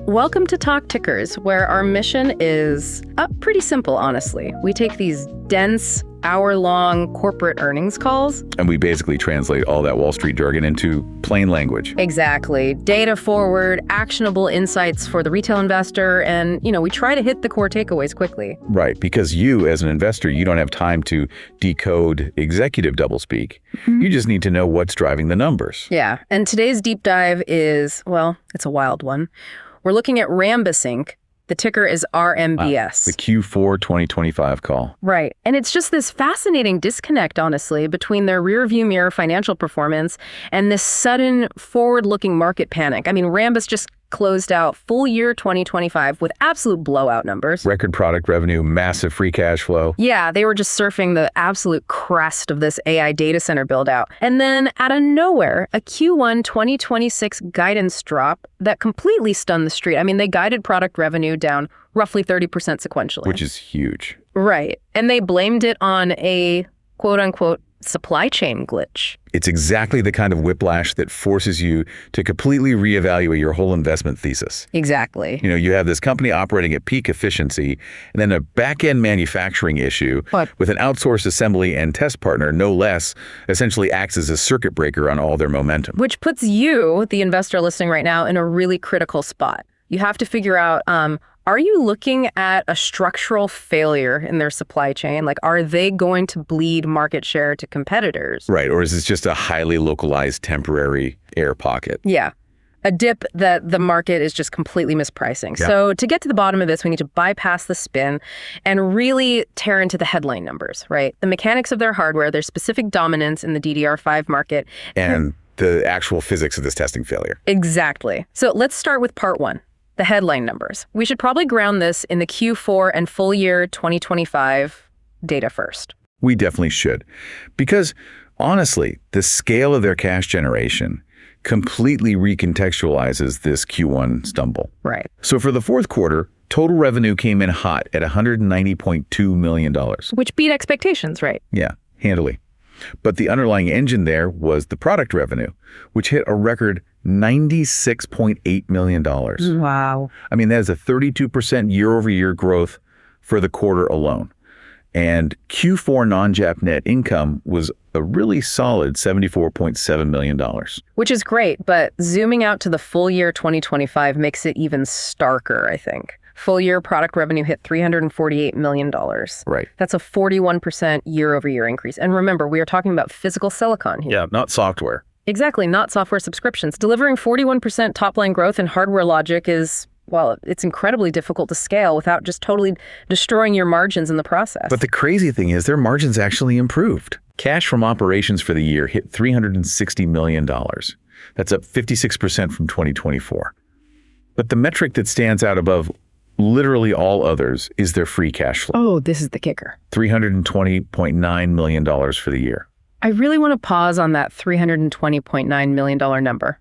Welcome to Talk Tickers, where our mission is pretty simple, honestly. We take these dense, hour-long corporate earnings calls. And we basically translate all that Wall Street jargon into plain language. Exactly. Data forward, actionable insights for the retail investor, and, we try to hit the core takeaways quickly. Right, because you, as an investor, you don't have time to decode executive doublespeak. You just need to know what's driving the numbers. Yeah, and today's deep dive is, well, it's a wild one. We're looking at Rambus Inc. The ticker is RMBS. The Q4 2025 call. Right. And it's just this fascinating disconnect, honestly, between their rearview mirror financial performance and this sudden forward-looking market panic. I mean, Rambus just closed out full year 2025 with absolute blowout numbers. Record product revenue, massive free cash flow. Yeah, they were just surfing the absolute crest of this AI data center build out. And then out of nowhere, a Q1 2026 guidance drop that completely stunned the street. I mean, they guided product revenue down roughly 30% sequentially. Which is huge. Right. And they blamed it on a quote unquote supply chain glitch. It's exactly the kind of whiplash that forces you to completely reevaluate your whole investment thesis. Exactly. You have this company operating at peak efficiency, and then a back-end manufacturing issue with an outsourced assembly and test partner, no less, essentially acts as a circuit breaker on all their momentum. Which puts you, the investor listening right now, in a really critical spot. You have to figure out, are you looking at a structural failure in their supply chain? Like, are they going to bleed market share to competitors? Right, or is this just a highly localized temporary air pocket? Yeah, a dip that the market is just completely mispricing. Yeah. So to get to the bottom of this, we need to bypass the spin and really tear into the headline numbers, right? The mechanics of their hardware, their specific dominance in the DDR5 market. And the actual physics of this testing failure. Exactly. So let's start with part one. The headline numbers. We should probably ground this in the Q4 and full year 2025 data first. We definitely should. Because honestly, the scale of their cash generation completely recontextualizes this Q1 stumble. Right. So for the fourth quarter, total revenue came in hot at $190.2 million. Which beat expectations, right? Yeah, handily. But the underlying engine there was the product revenue, which hit a record $96.8 million. Wow. I mean, that is a 32% year-over-year growth for the quarter alone. And Q4 non-GAAP net income was a really solid $74.7 million. Which is great, but zooming out to the full year 2025 makes it even starker, I think. Full year product revenue hit $348 million. Right. That's a 41% year-over-year increase. And remember, we are talking about physical silicon here. Yeah, not software. Exactly, not software subscriptions. Delivering 41% top-line growth in hardware logic is, well, it's incredibly difficult to scale without just totally destroying your margins in the process. But the crazy thing is their margins actually improved. Cash from operations for the year hit $360 million. That's up 56% from 2024. But the metric that stands out above literally all others is their free cash flow. Oh, this is the kicker. $320.9 million for the year. I really want to pause on that $320.9 million number.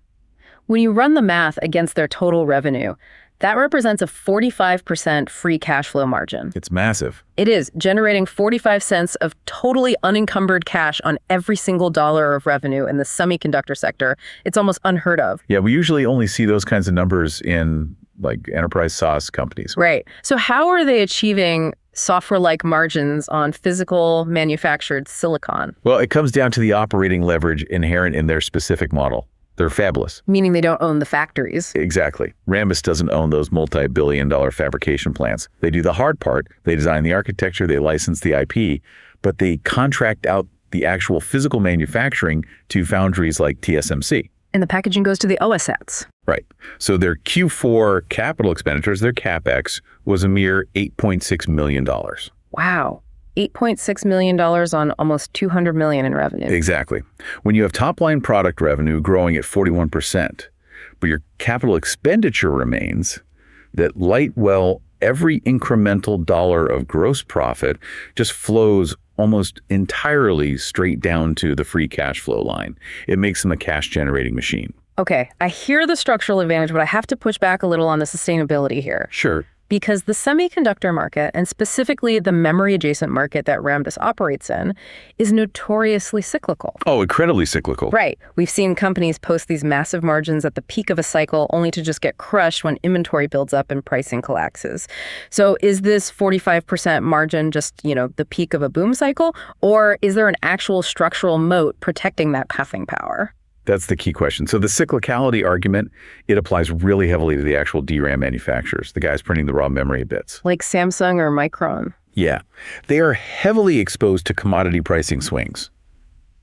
When you run the math against their total revenue, that represents a 45% free cash flow margin. It's massive. It is, generating 45 cents of totally unencumbered cash on every single dollar of revenue in the semiconductor sector. It's almost unheard of. Yeah, we usually only see those kinds of numbers in like enterprise SaaS companies. Right. So how are they achieving software-like margins on physical manufactured silicon? Well, it comes down to the operating leverage inherent in their specific model. They're fabulous. Meaning they don't own the factories. Exactly. Rambus doesn't own those multi-billion-dollar fabrication plants. They do the hard part. They design the architecture, they license the IP, but they contract out the actual physical manufacturing to foundries like TSMC. And the packaging goes to the OSATs. Right. So their Q4 capital expenditures, their CapEx, was a mere $8.6 million. Wow. $8.6 million on almost $200 million in revenue. Exactly. When you have top-line product revenue growing at 41%, but your capital expenditure remains, that every incremental dollar of gross profit just flows almost entirely straight down to the free cash flow line. It makes them a cash-generating machine. Okay, I hear the structural advantage, but I have to push back a little on the sustainability here. Sure. because the semiconductor market, and specifically the memory-adjacent market that Rambus operates in, is notoriously cyclical. Oh, incredibly cyclical. Right. We've seen companies post these massive margins at the peak of a cycle only to just get crushed when inventory builds up and pricing collapses. So is this 45% margin just, the peak of a boom cycle, or is there an actual structural moat protecting that pathing power? That's the key question. So the cyclicality argument, it applies really heavily to the actual DRAM manufacturers, the guys printing the raw memory bits. Like Samsung or Micron. Yeah. They are heavily exposed to commodity pricing swings.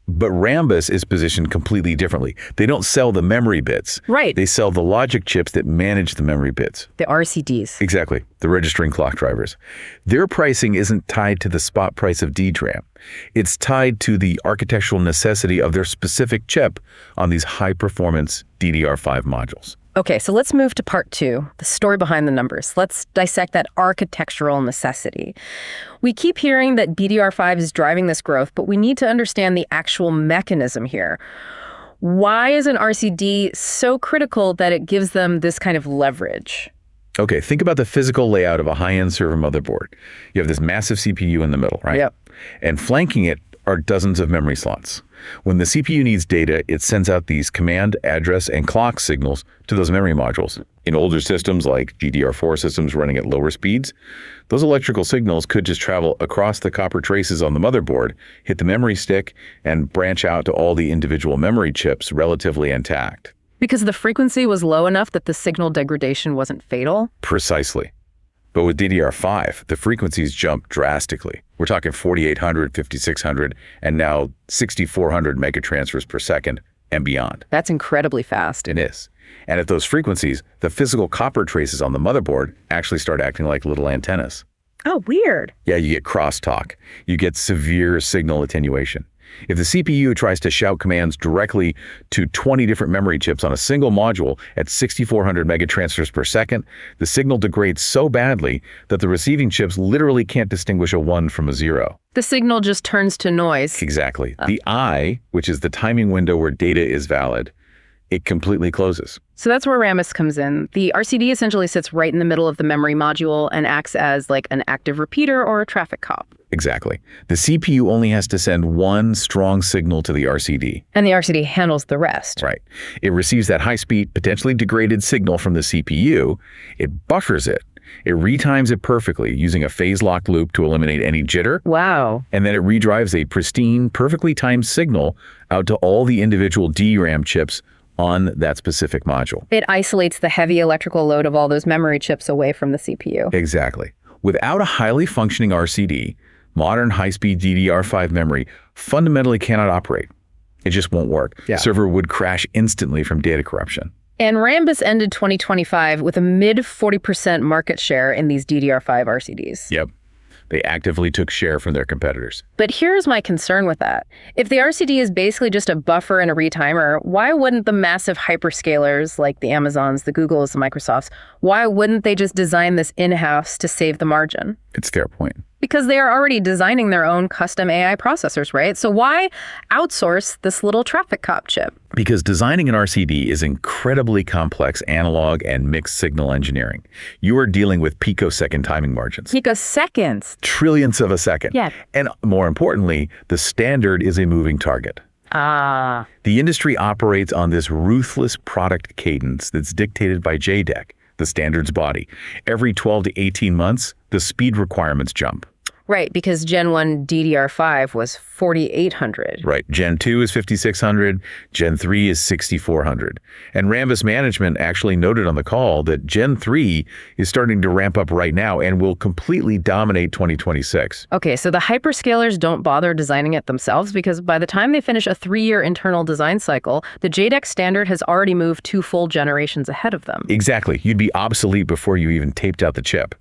But Rambus is positioned completely differently. They don't sell the memory bits. Right. They sell the logic chips that manage the memory bits. The RCDs. Exactly. The registering clock drivers. Their pricing isn't tied to the spot price of DRAM. It's tied to the architectural necessity of their specific chip on these high-performance DDR5 modules. Okay, so let's move to part 2, the story behind the numbers. Let's dissect that architectural necessity. We keep hearing that DDR5 is driving this growth, but we need to understand the actual mechanism here. Why is an RCD so critical that it gives them this kind of leverage? Okay, think about the physical layout of a high-end server motherboard. You have this massive CPU in the middle, right? Yep. And flanking it are dozens of memory slots. When the CPU needs data, it sends out these command, address, and clock signals to those memory modules. In older systems like DDR4 systems running at lower speeds, those electrical signals could just travel across the copper traces on the motherboard, hit the memory stick, and branch out to all the individual memory chips relatively intact. Because the frequency was low enough that the signal degradation wasn't fatal? Precisely. But with DDR5, the frequencies jump drastically. We're talking 4,800, 5,600, and now 6,400 megatransfers per second and beyond. That's incredibly fast. It is. And at those frequencies, the physical copper traces on the motherboard actually start acting like little antennas. Oh, weird. Yeah, you get crosstalk. You get severe signal attenuation. If the CPU tries to shout commands directly to 20 different memory chips on a single module at 6,400 megatransfers per second, the signal degrades so badly that the receiving chips literally can't distinguish a 1 from a 0. The signal just turns to noise. Exactly. The I, which is the timing window where data is valid, it completely closes. So that's where Rambus comes in. The RCD essentially sits right in the middle of the memory module and acts as like an active repeater or a traffic cop. Exactly. The CPU only has to send one strong signal to the RCD. And the RCD handles the rest. Right. It receives that high-speed, potentially degraded signal from the CPU. It buffers it. It retimes it perfectly using a phase-locked loop to eliminate any jitter. Wow. And then it redrives a pristine, perfectly timed signal out to all the individual DRAM chips on that specific module. It isolates the heavy electrical load of all those memory chips away from the CPU. Exactly. Without a highly functioning RCD, modern high-speed DDR5 memory fundamentally cannot operate. It just won't work. Yeah. Server would crash instantly from data corruption. And Rambus ended 2025 with a mid 40% market share in these DDR5 RCDs. Yep. They actively took share from their competitors. But here's my concern with that. If the RCD is basically just a buffer and a retimer, why wouldn't the massive hyperscalers like the Amazons, the Googles, the Microsofts, why wouldn't they just design this in-house to save the margin? It's a fair point. Because they are already designing their own custom AI processors, right? So why outsource this little traffic cop chip? Because designing an RCD is incredibly complex analog and mixed signal engineering. You are dealing with picosecond timing margins. Picoseconds. Trillionths of a second. Yeah. And more importantly, the standard is a moving target. Ah. The industry operates on this ruthless product cadence that's dictated by JEDEC, the standards body. Every 12 to 18 months, the speed requirements jump. Right, because Gen 1 DDR5 was 4,800. Right. Gen 2 is 5,600. Gen 3 is 6,400. And Rambus management actually noted on the call that Gen 3 is starting to ramp up right now and will completely dominate 2026. Okay, so the hyperscalers don't bother designing it themselves because by the time they finish a 3-year internal design cycle, the JEDEC standard has already moved 2 full generations ahead of them. Exactly. You'd be obsolete before you even taped out the chip.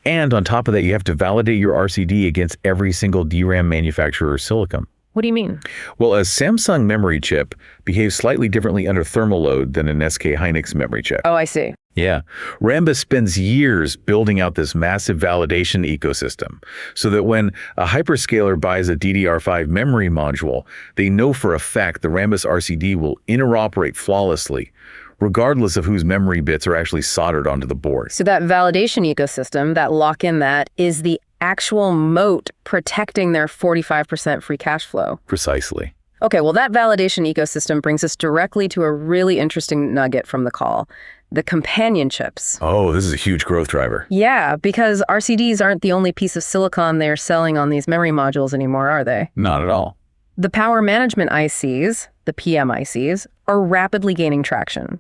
And on top of that, you have to validate your RCD against every single DRAM manufacturer's silicon. What do you mean? Well, a Samsung memory chip behaves slightly differently under thermal load than an SK Hynix memory chip. Oh, I see. Yeah. Rambus spends years building out this massive validation ecosystem so that when a hyperscaler buys a DDR5 memory module, they know for a fact the Rambus RCD will interoperate flawlessly, regardless of whose memory bits are actually soldered onto the board. So that validation ecosystem, that lock-in that, is the actual moat protecting their 45% free cash flow. Precisely. Okay, well, that validation ecosystem brings us directly to a really interesting nugget from the call, the companion chips. Oh, this is a huge growth driver. Yeah, because RCDs aren't the only piece of silicon they're selling on these memory modules anymore, are they? Not at all. The power management ICs, the PMICs, are rapidly gaining traction.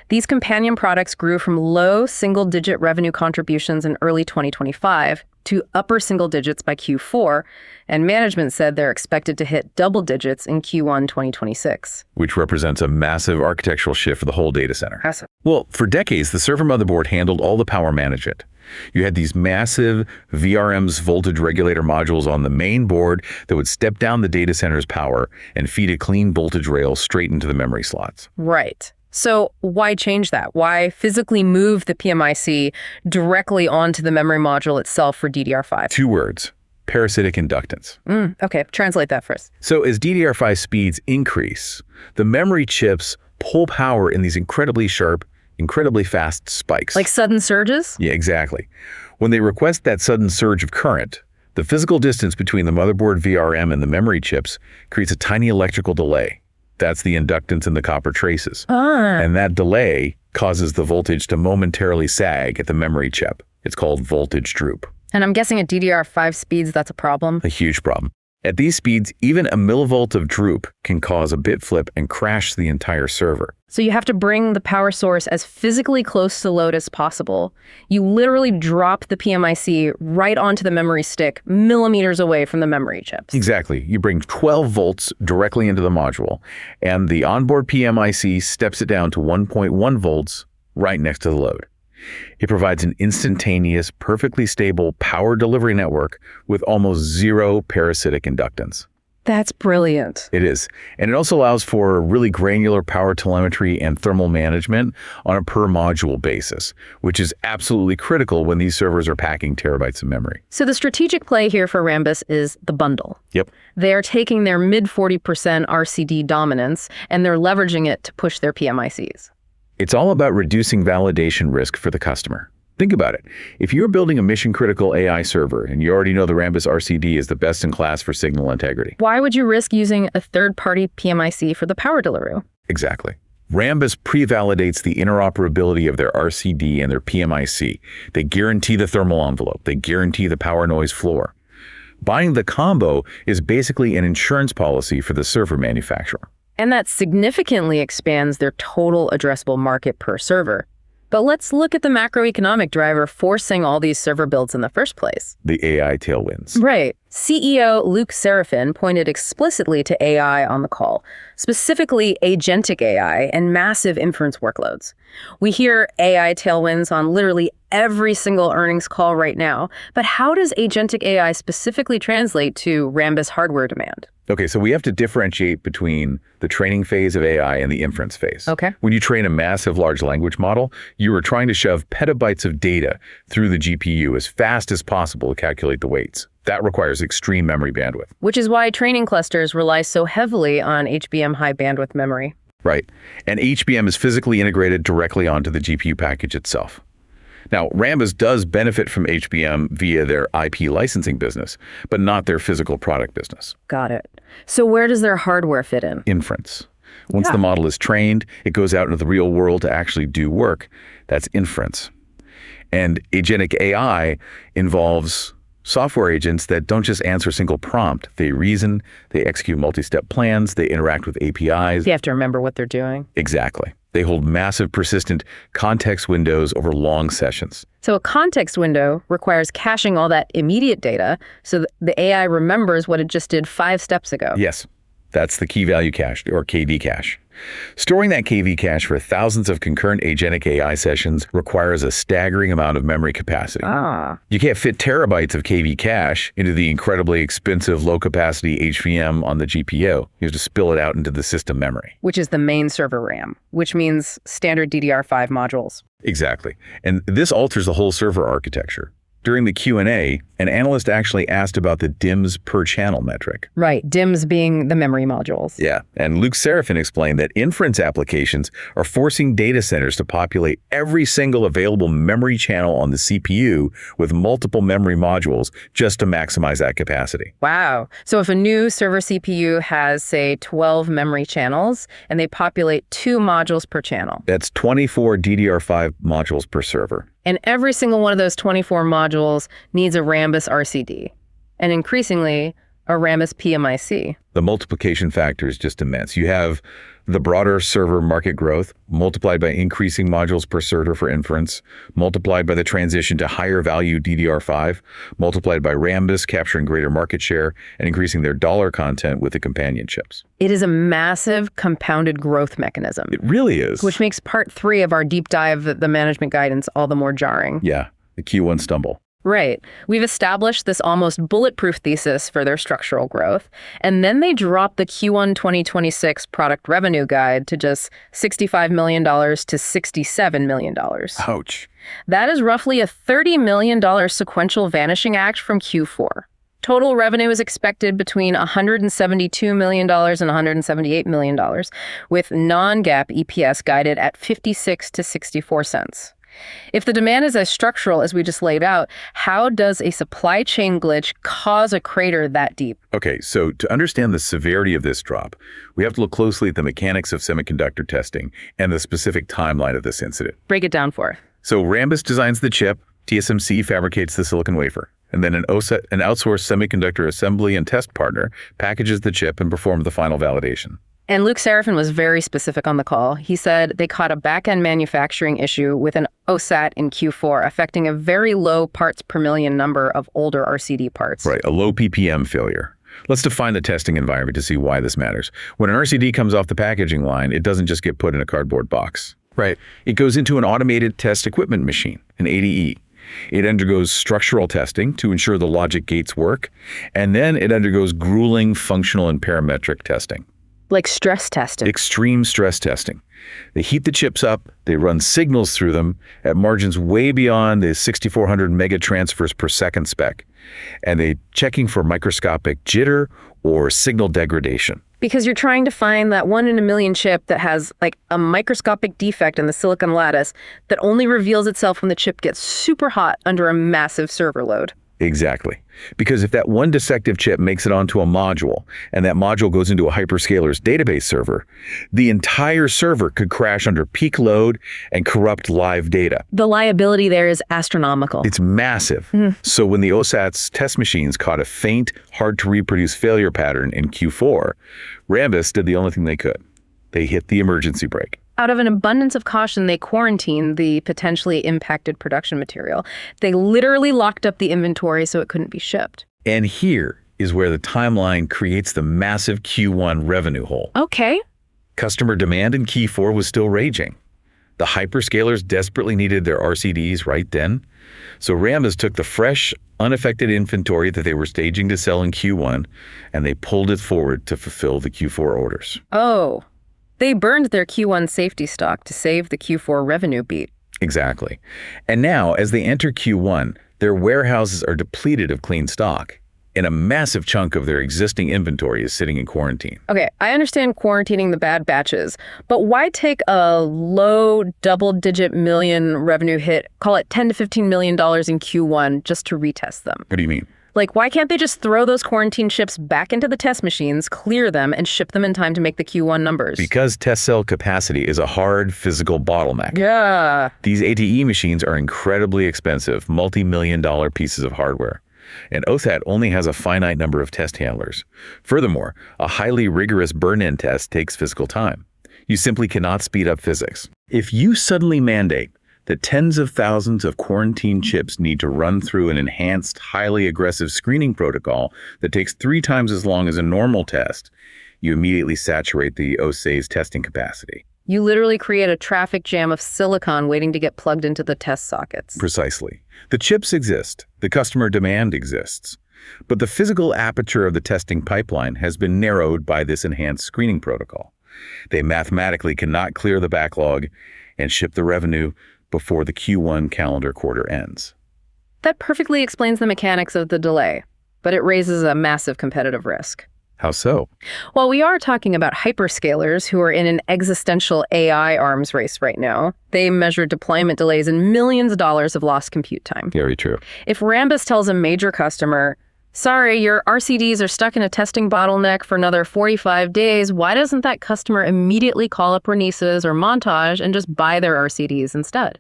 These companion products grew from low single-digit revenue contributions in early 2025 to upper single digits by Q4, and management said they're expected to hit double digits in Q1 2026. Which represents a massive architectural shift for the whole data center. Awesome. Well, for decades, the server motherboard handled all the power management. You had these massive VRM's voltage regulator modules on the main board that would step down the data center's power and feed a clean voltage rail straight into the memory slots. Right. So why change that? Why physically move the PMIC directly onto the memory module itself for DDR5? 2 words: parasitic inductance. Okay, translate that first. So as DDR5 speeds increase, the memory chips pull power in these incredibly sharp, incredibly fast spikes. Like sudden surges? Yeah, exactly. When they request that sudden surge of current, the physical distance between the motherboard VRM and the memory chips creates a tiny electrical delay. That's the inductance in the copper traces. And that delay causes the voltage to momentarily sag at the memory chip. It's called voltage droop. And I'm guessing at DDR5 speeds, that's a problem? A huge problem. At these speeds, even a millivolt of droop can cause a bit flip and crash the entire server. So you have to bring the power source as physically close to load as possible. You literally drop the PMIC right onto the memory stick, millimeters away from the memory chips. Exactly. You bring 12 volts directly into the module, and the onboard PMIC steps it down to 1.1 volts right next to the load. It provides an instantaneous, perfectly stable power delivery network with almost zero parasitic inductance. That's brilliant. It is. And it also allows for really granular power telemetry and thermal management on a per module basis, which is absolutely critical when these servers are packing terabytes of memory. So the strategic play here for Rambus is the bundle. Yep. They are taking their mid 40% RCD dominance and they're leveraging it to push their PMICs. It's all about reducing validation risk for the customer. Think about it. If you're building a mission-critical AI server and you already know the Rambus RCD is the best in class for signal integrity. Why would you risk using a third-party PMIC for the power delivery? Exactly. Rambus pre-validates the interoperability of their RCD and their PMIC. They guarantee the thermal envelope. They guarantee the power noise floor. Buying the combo is basically an insurance policy for the server manufacturer. And that significantly expands their total addressable market per server. But let's look at the macroeconomic driver forcing all these server builds in the first place. The AI tailwinds. Right. CEO Luke Seraphin pointed explicitly to AI on the call, specifically agentic AI and massive inference workloads. We hear AI tailwinds on literally every single earnings call right now, but how does agentic AI specifically translate to Rambus hardware demand? Okay, so we have to differentiate between the training phase of AI and the inference phase. Okay. When you train a massive large language model, you are trying to shove petabytes of data through the GPU as fast as possible to calculate the weights. That requires extreme memory bandwidth. Which is why training clusters rely so heavily on HBM high bandwidth memory. Right. And HBM is physically integrated directly onto the GPU package itself. Now, Rambus does benefit from HBM via their IP licensing business, but not their physical product business. Got it. So where does their hardware fit in? Inference. Once the model is trained, it goes out into the real world to actually do work. That's inference. And agentic AI involves software agents that don't just answer a single prompt. They reason, they execute multi-step plans, they interact with APIs. You have to remember what they're doing. Exactly. They hold massive, persistent context windows over long sessions. So a context window requires caching all that immediate data so that the AI remembers what it just did 5 steps ago. Yes, that's the key value cache, or KV cache. Storing that KV cache for thousands of concurrent agentic AI sessions requires a staggering amount of memory capacity. You can't fit terabytes of KV cache into the incredibly expensive low-capacity HBM on the GPU. You have to spill it out into the system memory. Which is the main server RAM, which means standard DDR5 modules. Exactly. And this alters the whole server architecture. During the Q&A, an analyst actually asked about the DIMMs per channel metric. Right, DIMMs being the memory modules. Yeah, and Luke Serafin explained that inference applications are forcing data centers to populate every single available memory channel on the CPU with multiple memory modules just to maximize that capacity. Wow. So if a new server CPU has, say, 12 memory channels, and they populate 2 modules per channel. That's 24 DDR5 modules per server. And every single one of those 24 modules needs a Rambus RCD, and increasingly, a Rambus PMIC. The multiplication factor is just immense. You have the broader server market growth multiplied by increasing modules per server for inference, multiplied by the transition to higher value DDR5, multiplied by Rambus capturing greater market share and increasing their dollar content with the companion chips. It is a massive compounded growth mechanism. It really is. Which makes part 3 of our deep dive, the management guidance, all the more jarring. Yeah, the Q1 stumble. Right. We've established this almost bulletproof thesis for their structural growth, and then they drop the Q1 2026 product revenue guide to just $65 million to $67 million. Ouch. That is roughly a $30 million sequential vanishing act from Q4. Total revenue is expected between $172 million and $178 million, with non-GAAP EPS guided at 56 to 64 cents. If the demand is as structural as we just laid out, how does a supply chain glitch cause a crater that deep? Okay, so to understand the severity of this drop, we have to look closely at the mechanics of semiconductor testing and the specific timeline of this incident. Break it down for us. So Rambus designs the chip, TSMC fabricates the silicon wafer, and then an outsourced semiconductor assembly and test partner packages the chip and performs the final validation. And Luke Serafin was very specific on the call. He said they caught a back-end manufacturing issue with an OSAT in Q4, affecting a very low parts per million number of older RCD parts. Right, a low PPM failure. Let's define the testing environment to see why this matters. When an RCD comes off the packaging line, it doesn't just get put in a cardboard box. Right. It goes into an automated test equipment machine, an ADE. It undergoes structural testing to ensure the logic gates work, and then it undergoes grueling functional and parametric testing. Like stress testing. Extreme stress testing. They heat the chips up, they run signals through them at margins way beyond the 6,400 megatransfers per second spec, and they're checking for microscopic jitter or signal degradation. Because you're trying to find that 1 in a million chip that has like a microscopic defect in the silicon lattice that only reveals itself when the chip gets super hot under a massive server load. Exactly. Because if that one defective chip makes it onto a module, and that module goes into a hyperscaler's database server, the entire server could crash under peak load and corrupt live data. The liability there is astronomical. It's massive. So when the OSAT's test machines caught a faint, hard-to-reproduce failure pattern in Q4, Rambus did the only thing they could. They hit the emergency brake. Out of an abundance of caution, they quarantined the potentially impacted production material. They literally locked up the inventory so it couldn't be shipped. And here is where the timeline creates the massive Q1 revenue hole. Okay. Customer demand in Q4 was still raging. The hyperscalers desperately needed their RCDs right then. So Rambus took the fresh, unaffected inventory that they were staging to sell in Q1, and they pulled it forward to fulfill the Q4 orders. Oh. They burned their Q1 safety stock to save the Q4 revenue beat. Exactly. And now, as they enter Q1, their warehouses are depleted of clean stock, and a massive chunk of their existing inventory is sitting in quarantine. Okay, I understand quarantining the bad batches, but why take a low double-digit million revenue hit, call it $10 to $15 million in Q1, just to retest them? What do you mean? Like, why can't they just throw those quarantine chips back into the test machines, clear them, and ship them in time to make the Q1 numbers? Because test cell capacity is a hard physical bottleneck. Yeah. These ATE machines are incredibly expensive, multi-million-dollar pieces of hardware. And OSAT only has a finite number of test handlers. Furthermore, a highly rigorous burn-in test takes physical time. You simply cannot speed up physics. If you suddenly mandate that tens of thousands of quarantine chips need to run through an enhanced, highly aggressive screening protocol that takes 3 times as long as a normal test, you immediately saturate the OSA's testing capacity. You literally create a traffic jam of silicon waiting to get plugged into the test sockets. Precisely. The chips exist. The customer demand exists. But the physical aperture of the testing pipeline has been narrowed by this enhanced screening protocol. They mathematically cannot clear the backlog and ship the revenue before the Q1 calendar quarter ends. That perfectly explains the mechanics of the delay, but it raises a massive competitive risk. How so? Well, we are talking about hyperscalers who are in an existential AI arms race right now. They measure deployment delays in millions of dollars of lost compute time. Very true. If Rambus tells a major customer, sorry, your RCDs are stuck in a testing bottleneck for another 45 days, why doesn't that customer immediately call up Renesas or Montage and just buy their RCDs instead?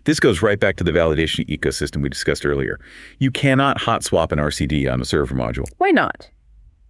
This goes right back to the validation ecosystem we discussed earlier. You cannot hot swap an RCD on a server module. Why not?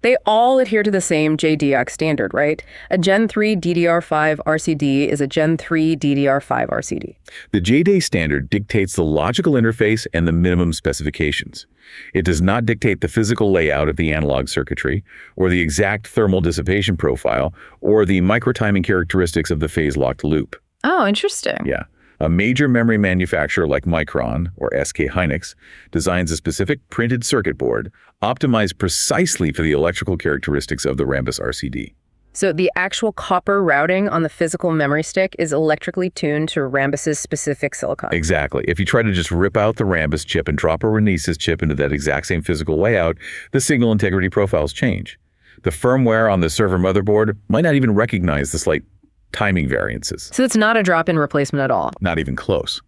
They all adhere to the same JDX standard, right? A Gen 3 DDR5 RCD is a Gen 3 DDR5 RCD. The JDA standard dictates the logical interface and the minimum specifications. It does not dictate the physical layout of the analog circuitry, or the exact thermal dissipation profile, or the microtiming characteristics of the phase-locked loop. Oh, interesting. Yeah. A major memory manufacturer like Micron, or SK Hynix, designs a specific printed circuit board optimized precisely for the electrical characteristics of the Rambus RCD. So the actual copper routing on the physical memory stick is electrically tuned to Rambus's specific silicon. Exactly. If you try to just rip out the Rambus chip and drop a Renesas chip into that exact same physical layout, the signal integrity profiles change. The firmware on the server motherboard might not even recognize the slight timing variances. So it's not a drop-in replacement at all. Not even close.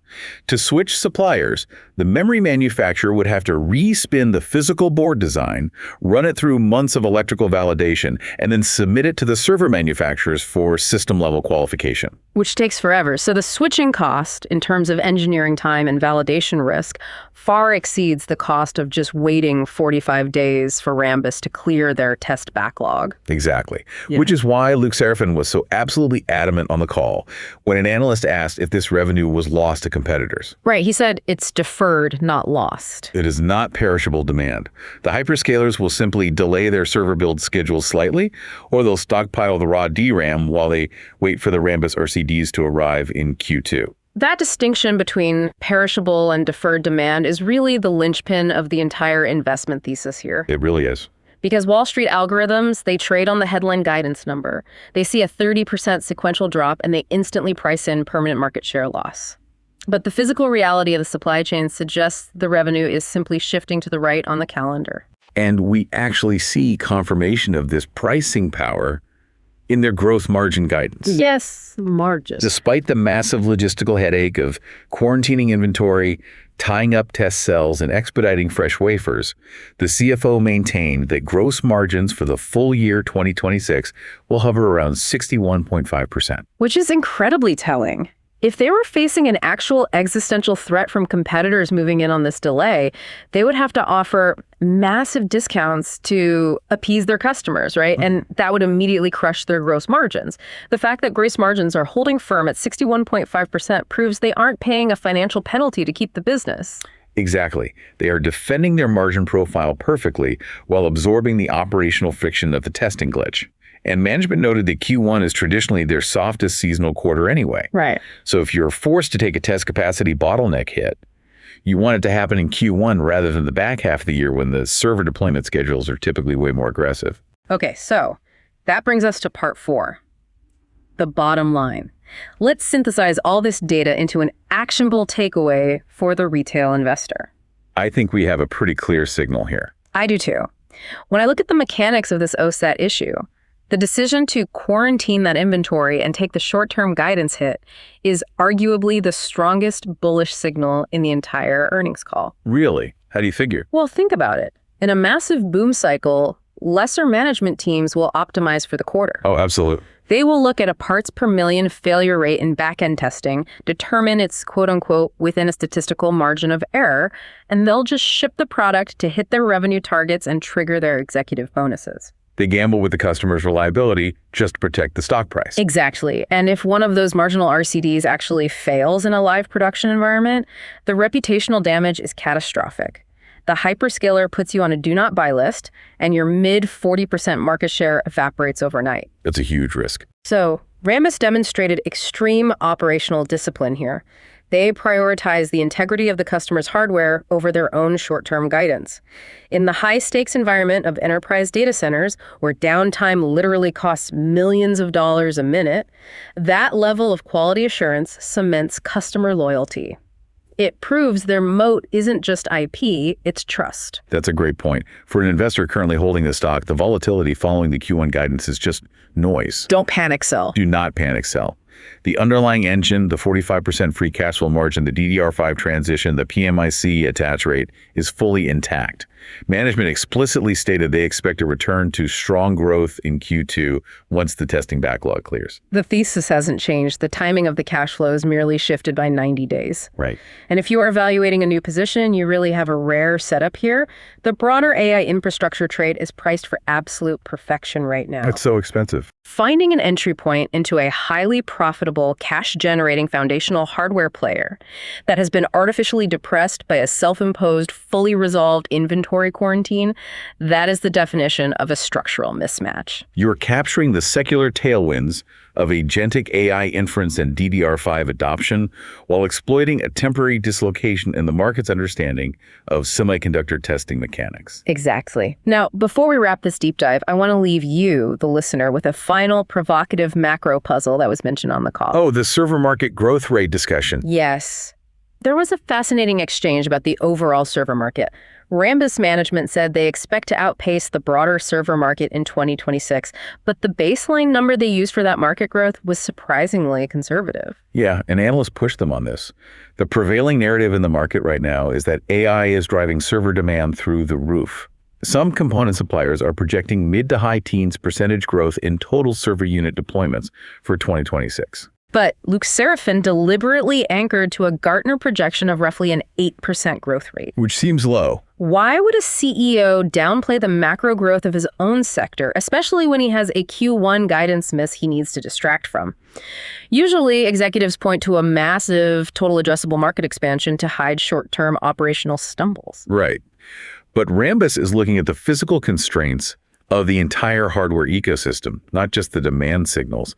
To switch suppliers, the memory manufacturer would have to respin the physical board design, run it through months of electrical validation, and then submit it to the server manufacturers for system-level qualification. Which takes forever. So the switching cost, in terms of engineering time and validation risk, far exceeds the cost of just waiting 45 days for Rambus to clear their test backlog. Exactly. Yeah. Which is why Luke Serafin was so absolutely adamant on the call when an analyst asked if this revenue was lost to competitors. Right. He said it's deferred, not lost. It is not perishable demand. The hyperscalers will simply delay their server build schedules slightly, or they'll stockpile the raw DRAM while they wait for the Rambus RCDs to arrive in Q2. That distinction between perishable and deferred demand is really the linchpin of the entire investment thesis here. It really is. Because Wall Street algorithms, they trade on the headline guidance number. They see a 30% sequential drop and they instantly price in permanent market share loss. But the physical reality of the supply chain suggests the revenue is simply shifting to the right on the calendar. And we actually see confirmation of this pricing power in their gross margin guidance. Yes, margins. Despite the massive logistical headache of quarantining inventory, tying up test cells, and expediting fresh wafers, the CFO maintained that gross margins for the full year 2026 will hover around 61.5%. Which is incredibly telling. If they were facing an actual existential threat from competitors moving in on this delay, they would have to offer massive discounts to appease their customers, right? And that would immediately crush their gross margins. The fact that gross margins are holding firm at 61.5% proves they aren't paying a financial penalty to keep the business. Exactly. They are defending their margin profile perfectly while absorbing the operational friction of the testing glitch. And management noted that Q1 is traditionally their softest seasonal quarter anyway. Right. So if you're forced to take a test capacity bottleneck hit, you want it to happen in Q1 rather than the back half of the year when the server deployment schedules are typically way more aggressive. Okay, so that brings us to part 4, the bottom line. Let's synthesize all this data into an actionable takeaway for the retail investor. I think we have a pretty clear signal here. I do too. When I look at the mechanics of this OSAT issue, the decision to quarantine that inventory and take the short-term guidance hit is arguably the strongest bullish signal in the entire earnings call. Really? How do you figure? Well, think about it. In a massive boom cycle, lesser management teams will optimize for the quarter. Oh, absolutely. They will look at a parts per million failure rate in back-end testing, determine it's quote-unquote within a statistical margin of error, and they'll just ship the product to hit their revenue targets and trigger their executive bonuses. They gamble with the customer's reliability just to protect the stock price. Exactly. And if one of those marginal RCDs actually fails in a live production environment, the reputational damage is catastrophic. The hyperscaler puts you on a do not buy list, and your mid 40% market share evaporates overnight. That's a huge risk. So Rambus demonstrated extreme operational discipline here. They prioritize the integrity of the customer's hardware over their own short-term guidance. In the high-stakes environment of enterprise data centers, where downtime literally costs millions of dollars a minute, that level of quality assurance cements customer loyalty. It proves their moat isn't just IP, it's trust. That's a great point. For an investor currently holding the stock, the volatility following the Q1 guidance is just noise. Don't panic sell. Do not panic sell. The underlying engine, the 45% free cash flow margin, the DDR5 transition, the PMIC attach rate is fully intact. Management explicitly stated they expect a return to strong growth in Q2 once the testing backlog clears. The thesis hasn't changed. The timing of the cash flow is merely shifted by 90 days. Right. And if you are evaluating a new position, you really have a rare setup here. The broader AI infrastructure trade is priced for absolute perfection right now. It's so expensive. Finding an entry point into a highly profitable, cash-generating foundational hardware player that has been artificially depressed by a self-imposed, fully resolved inventory quarantine, that is the definition of a structural mismatch. You're capturing the secular tailwinds of agentic AI inference and DDR5 adoption while exploiting a temporary dislocation in the market's understanding of semiconductor testing mechanics. Exactly. Now, before we wrap this deep dive, I want to leave you, the listener, with a final provocative macro puzzle that was mentioned on the call. Oh, the server market growth rate discussion. Yes. There was a fascinating exchange about the overall server market. Rambus management said they expect to outpace the broader server market in 2026, but the baseline number they used for that market growth was surprisingly conservative. Yeah, and analysts pushed them on this. The prevailing narrative in the market right now is that AI is driving server demand through the roof. Some component suppliers are projecting mid to high teens % growth in total server unit deployments for 2026. But Luke Serafin deliberately anchored to a Gartner projection of roughly an 8% growth rate. Which seems low. Why would a CEO downplay the macro growth of his own sector, especially when he has a Q1 guidance miss he needs to distract from? Usually, executives point to a massive total addressable market expansion to hide short-term operational stumbles. Right. But Rambus is looking at the physical constraints of the entire hardware ecosystem, not just the demand signals.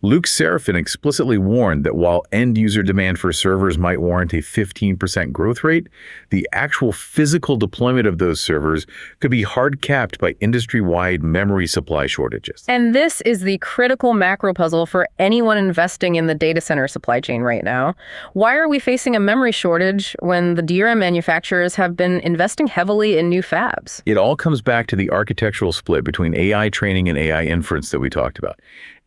Luke Serafin explicitly warned that while end-user demand for servers might warrant a 15% growth rate, the actual physical deployment of those servers could be hard-capped by industry-wide memory supply shortages. And this is the critical macro puzzle for anyone investing in the data center supply chain right now. Why are we facing a memory shortage when the DRAM manufacturers have been investing heavily in new fabs? It all comes back to the architectural split between AI training and AI inference that we talked about.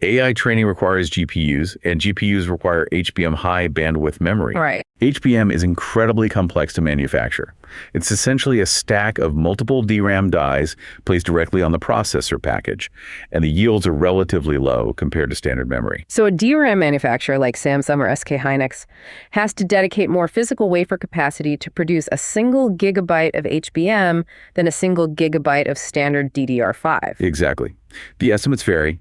AI training requires GPUs, and GPUs require HBM high bandwidth memory. Right. HBM is incredibly complex to manufacture. It's essentially a stack of multiple DRAM dies placed directly on the processor package, and the yields are relatively low compared to standard memory. So a DRAM manufacturer like Samsung or SK Hynix has to dedicate more physical wafer capacity to produce a single gigabyte of HBM than a single gigabyte of standard DDR5. Exactly. The estimates vary,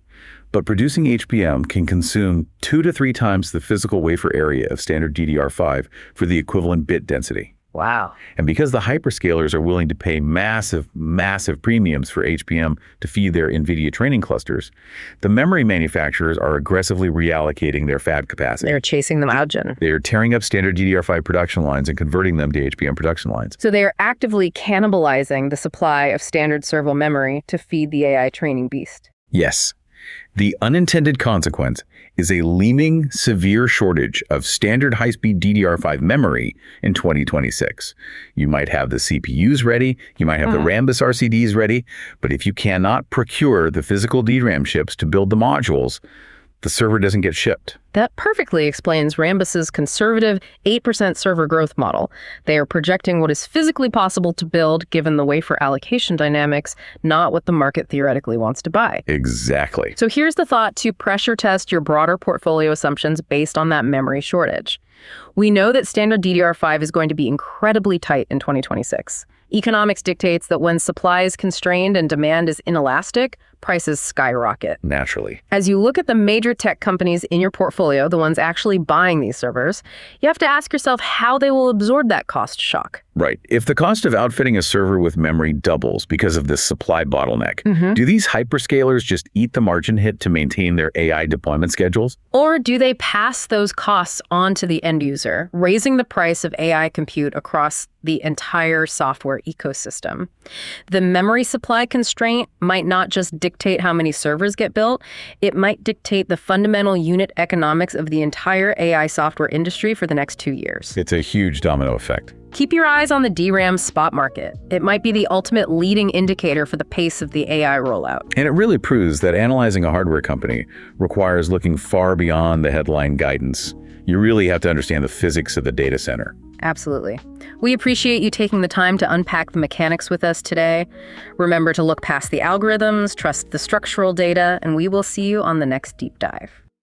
but producing HBM can consume 2 to 3 times the physical wafer area of standard DDR5 for the equivalent bit density. Wow. And because the hyperscalers are willing to pay massive premiums for HBM to feed their NVIDIA training clusters, the memory manufacturers are aggressively reallocating their fab capacity. They're chasing them out, Jen. They're tearing up standard DDR5 production lines and converting them to HBM production lines. So they are actively cannibalizing the supply of standard servo memory to feed the AI training beast. Yes. The unintended consequence is a looming severe shortage of standard high-speed DDR5 memory in 2026. You might have the CPUs ready, you might have the Rambus RCDs ready, but if you cannot procure the physical DRAM chips to build the modules, the server doesn't get shipped. That perfectly explains Rambus's conservative 8% server growth model. They are projecting what is physically possible to build given the wafer allocation dynamics, not what the market theoretically wants to buy. Exactly. So here's the thought to pressure test your broader portfolio assumptions based on that memory shortage. We know that standard DDR5 is going to be incredibly tight in 2026. Economics dictates that when supply is constrained and demand is inelastic, prices skyrocket. Naturally. As you look at the major tech companies in your portfolio, the ones actually buying these servers, you have to ask yourself how they will absorb that cost shock. Right. If the cost of outfitting a server with memory doubles because of this supply bottleneck, do these hyperscalers just eat the margin hit to maintain their AI deployment schedules? Or do they pass those costs on to the end user? user, raising the price of AI compute across the entire software ecosystem. The memory supply constraint might not just dictate how many servers get built, it might dictate the fundamental unit economics of the entire AI software industry for the next 2 years. It's a huge domino effect. Keep your eyes on the DRAM spot market. It might be the ultimate leading indicator for the pace of the AI rollout. And it really proves that analyzing a hardware company requires looking far beyond the headline guidance. You really have to understand the physics of the data center. Absolutely. We appreciate you taking the time to unpack the mechanics with us today. Remember to look past the algorithms, trust the structural data, and we will see you on the next deep dive.